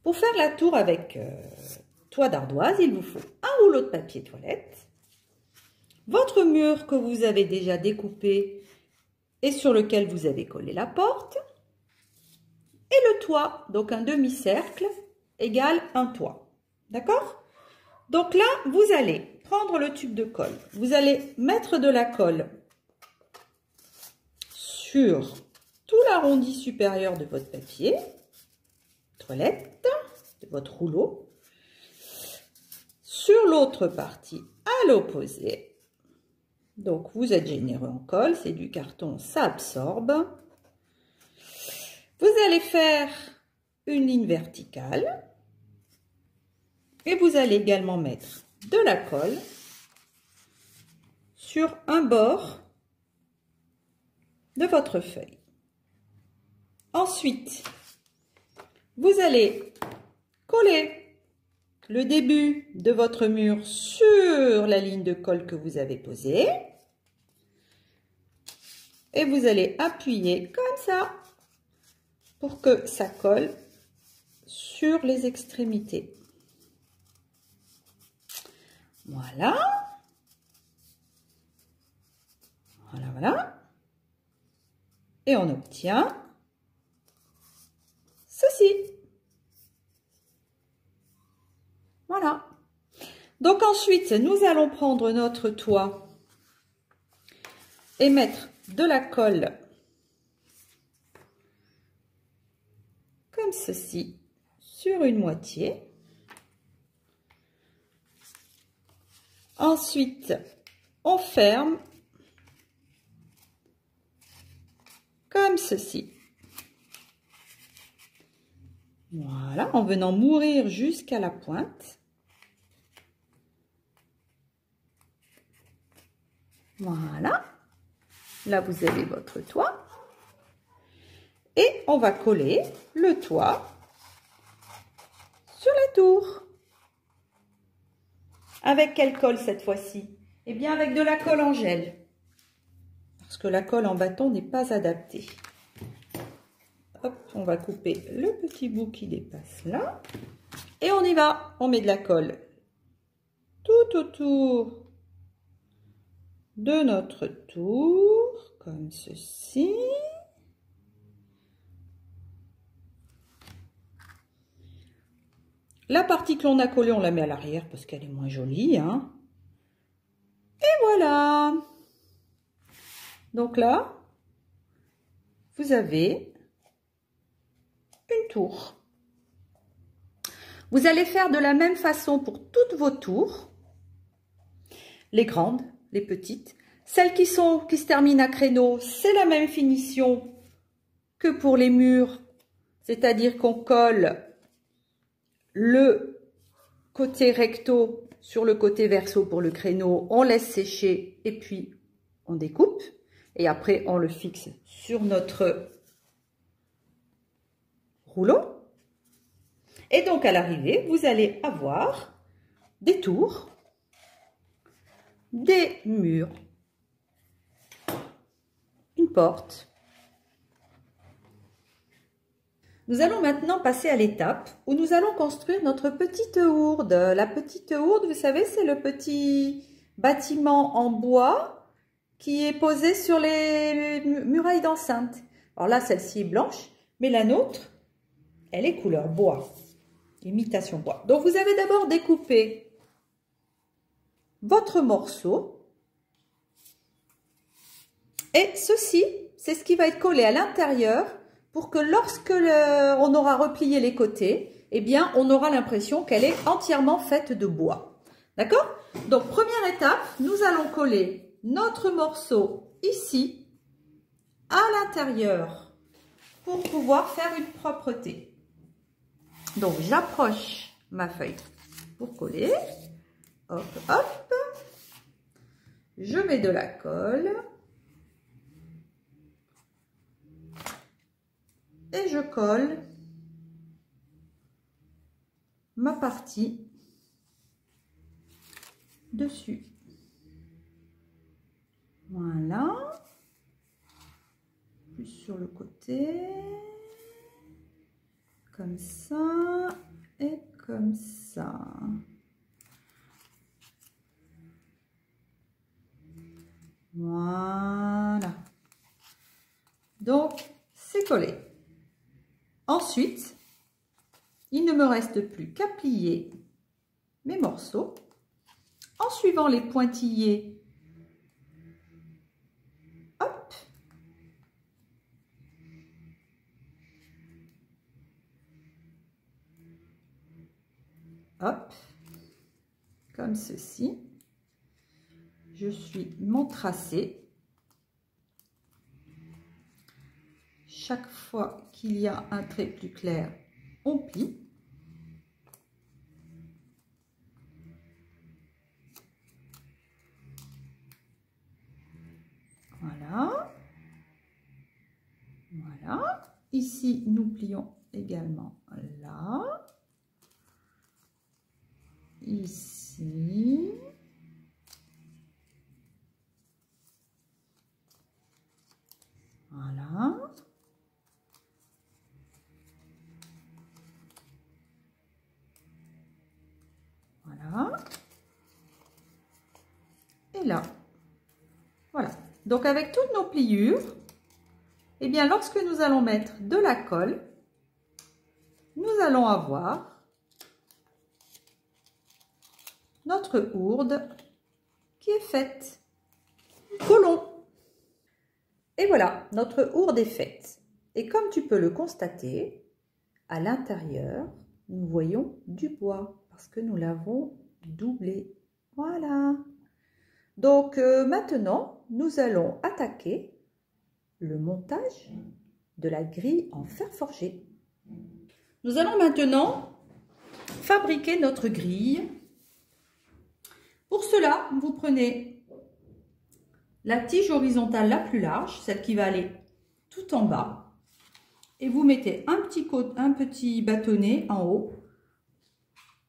Pour faire la tour avec toit d'ardoise, il vous faut un rouleau de papier toilette, votre mur que vous avez déjà découpé et sur lequel vous avez collé la porte, et le toit, donc un demi-cercle égale un toit. D'accord? Donc là, vous allez prendre le tube de colle, vous allez mettre de la colle sur tout l'arrondi supérieur de votre papier toilette, de votre rouleau, sur l'autre partie à l'opposé. Donc vous êtes généreux en colle, c'est du carton, ça absorbe. Vous allez faire une ligne verticale et vous allez également mettre de la colle sur un bord de votre feuille. Ensuite, vous allez coller le début de votre mur sur la ligne de colle que vous avez posée et vous allez appuyer comme ça pour que ça colle sur les extrémités. Voilà. Voilà, voilà. Et on obtient ceci. Voilà. Donc ensuite, nous allons prendre notre toit et mettre de la colle comme ceci sur une moitié. Ensuite, on ferme comme ceci. Voilà, en venant mourir jusqu'à la pointe. Voilà. Là, vous avez votre toit. Et on va coller le toit sur la tour. Avec quelle colle cette fois-ci? Eh bien, avec de la colle en gel. Parce que la colle en bâton n'est pas adaptée. Hop, on va couper le petit bout qui dépasse là. Et on y va. On met de la colle tout autour de notre tour, comme ceci. La partie que l'on a collée, on la met à l'arrière parce qu'elle est moins jolie, hein. Et voilà. Donc là, vous avez une tour. Vous allez faire de la même façon pour toutes vos tours. Les grandes, les petites. Celles qui se terminent à créneau, c'est la même finition que pour les murs. C'est-à-dire qu'on colle le côté recto sur le côté verso pour le créneau, on laisse sécher et puis on découpe et après on le fixe sur notre rouleau. Et donc à l'arrivée, vous allez avoir des tours, des murs, une porte. Nous allons maintenant passer à l'étape où nous allons construire notre petite hourde. La petite hourde, vous savez, c'est le petit bâtiment en bois qui est posé sur les murailles d'enceinte. Alors là, celle-ci est blanche, mais la nôtre, elle est couleur bois, imitation bois. Donc vous avez d'abord découpé votre morceau et ceci, c'est ce qui va être collé à l'intérieur pour que lorsque on aura replié les côtés, eh bien, on aura l'impression qu'elle est entièrement faite de bois. D'accord? Donc, première étape, nous allons coller notre morceau ici, à l'intérieur, pour pouvoir faire une propreté. Donc, j'approche ma feuille pour coller. Hop, hop. Je mets de la colle. Et je colle ma partie dessus. Voilà. Plus sur le côté. Comme ça. et comme ça. Voilà. Donc, c'est collé. Ensuite, il ne me reste plus qu'à plier mes morceaux en suivant les pointillés. Hop. Hop. Comme ceci. Je suis mon tracé. Chaque fois qu'il y a un trait plus clair, on plie. Voilà. Voilà. Ici, nous plions également là. Ici. Voilà. Voilà. Et là. Voilà. Donc, avec toutes nos pliures, eh bien, lorsque nous allons mettre de la colle, nous allons avoir notre ourde qui est faite. Collons. Et voilà, notre ourde est faite. Et comme tu peux le constater, à l'intérieur, nous voyons du bois parce que nous l'avons doublé. Voilà. Donc maintenant, nous allons attaquer le montage de la grille en fer forgé. Nous allons maintenant fabriquer notre grille. Pour cela, vous prenez la tige horizontale la plus large, celle qui va aller tout en bas, et vous mettez un petit bâtonnet en haut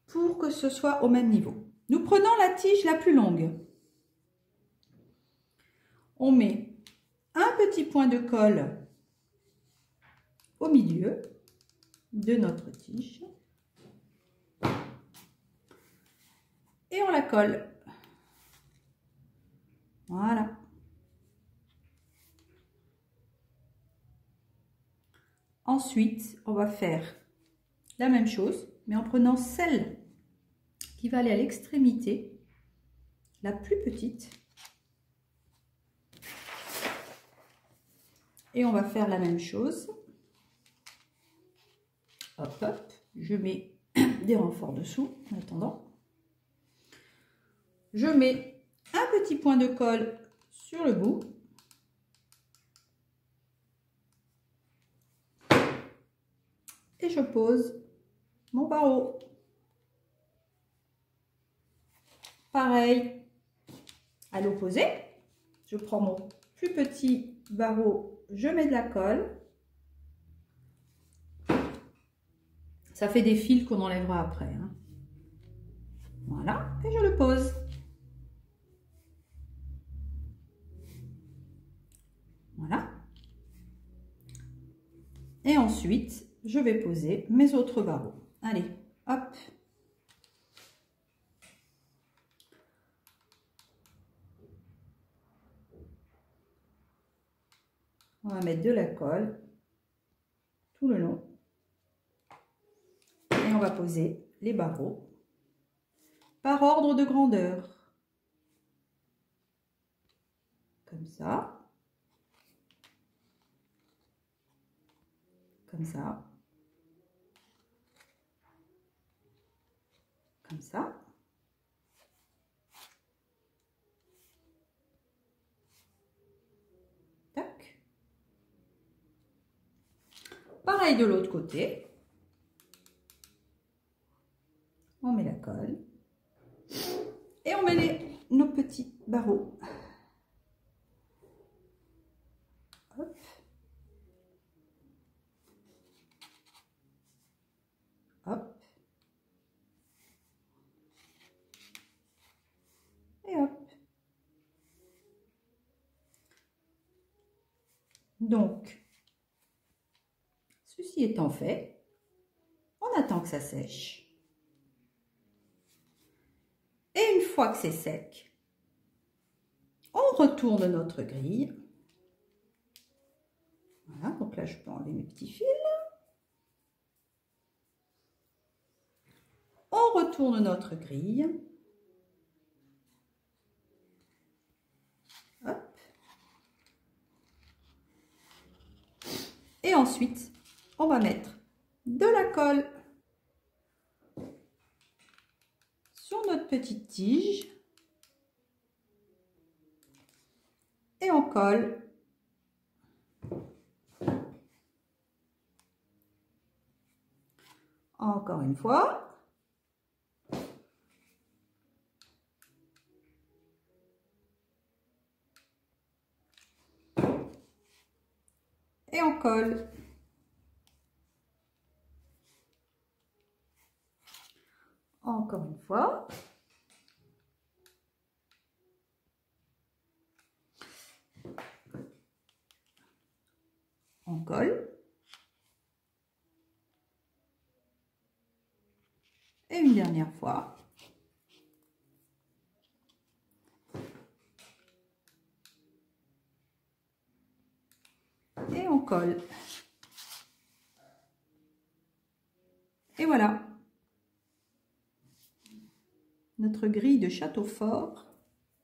pour que ce soit au même niveau. Nous prenons la tige la plus longue. On met un petit point de colle au milieu de notre tige et on la colle. Voilà. Ensuite, on va faire la même chose, mais en prenant celle qui va aller à l'extrémité, la plus petite. Et on va faire la même chose. Hop, hop. Je mets des renforts dessous en attendant. Je mets un petit point de colle sur le bout. Et je pose mon barreau. Pareil, à l'opposé, je prends mon plus petit barreau, je mets de la colle. Ça fait des fils qu'on enlèvera après. Hein. Voilà, et je le pose. Voilà. Et ensuite, je vais poser mes autres barreaux. Allez, hop. On va mettre de la colle tout le long. Et on va poser les barreaux par ordre de grandeur. Comme ça. Comme ça. Comme ça. Tac. Pareil de l'autre côté. On met la colle. Et on met nos petits barreaux. Hop. Hop. Et hop. Donc, ceci étant fait, on On attend que ça sèche. Et une fois que c'est sec, on retourne notre grille. Voilà, donc là je peux enlever mes petits fils. On retourne notre grille. Hop. Et ensuite, on va mettre de la colle sur notre petite tige. Et on colle. Encore une fois. Et on colle. Encore une fois. On colle. Et une dernière fois. Et on colle. Et voilà. Notre grille de château fort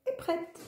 est prête.